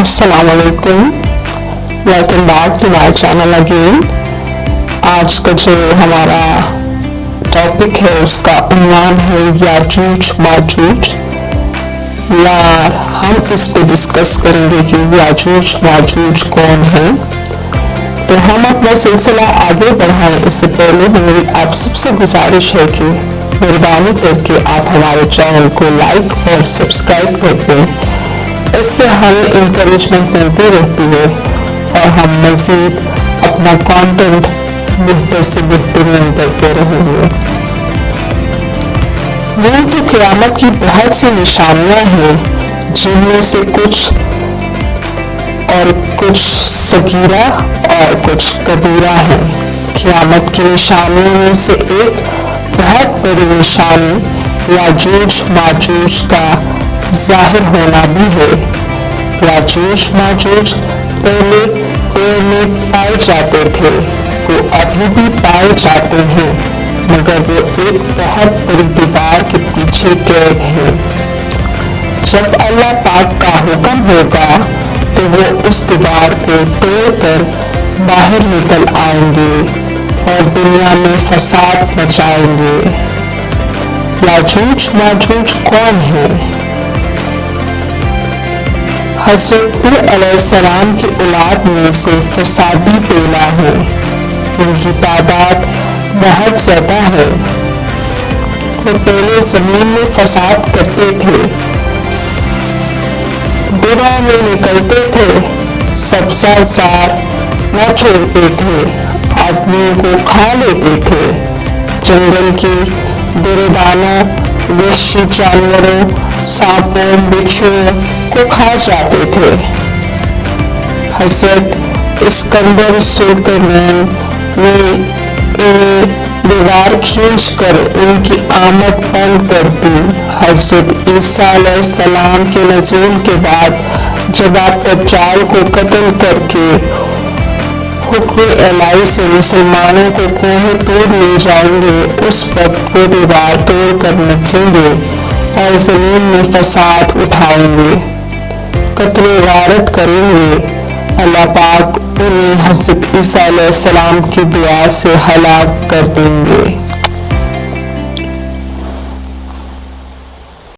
अस्सलाम वालेकुम, welcome back to my channel again. आज का जो हमारा टॉपिक है उसका उन्वान है याजूज माजूज, या हम इस पे डिस्कस करेंगे कि याजूज माजूज कौन है। तो हम अपना सिलसिला आगे बढ़ाएं इससे पहले मेरी आप सबसे गुजारिश है कि मेहरबानी करके आप हमारे चैनल को लाइक और सब्सक्राइब कर दें। इससे हमें इंकरेजमेंट मिलती रहती है और हम मज़ीद अपना कंटेंट बेहतर से बेहतरीन करते रहेंगे। यूं तो क़यामत की बहुत सी निशानियां हैं, जिनमें से कुछ सगीरा और कुछ कबीरा है। क़यामत की निशानियों में से एक बहुत बड़ी निशानी याजूज माजूज का जाहिर होना भी है। याजूज माजूज पहले पेड़ में पाए जाते थे, वो अभी भी पाए जाते हैं, मगर वो एक बहुत बड़ी दीवार के पीछे कैद है। जब अल्लाह पाक का हुक्म होगा तो वो उस दीवार को तोड़कर बाहर निकल आएंगे और दुनिया में फसाद मचाएंगे। याजूज माजूज कौन है? हज़रत नूह अलैहिस्सलाम की औलाद में से फसादी टोला है। उनकी तादाद बहुत ज़्यादा है। वो पहले ज़मीन में फसाद करते थे, दिनों में निकलते थे, सब्ज़ा ज़ार न छोड़ते थे, आदमियों को खा लेते थे, जंगल की गिरदानों, वहशी जानवरों, सांपों, बिच्छुओं को खा जाते थे। हज़रत इस्कंदर सुल्करनैन ने इन्हें दीवार खींचकर उनकी आमद बंद कर दी। हज़रत ईसा अलैहिस्सलाम के नज़ूल के बाद जब आप दज्जाल को कत्ल करके हुक्म इलाही से मुसलमानों को कोहे तोड़ ले जाएंगे, उस वक्त वो दीवार तोड़ कर निकलेंगे और ज़मीन में फसाद उठाएंगे, कत्ल गारत करेंगे। अल्लाह पाक उन्हें हज़रत ईसा अलैहिस्सलाम की दुआ से हलाक कर देंगे।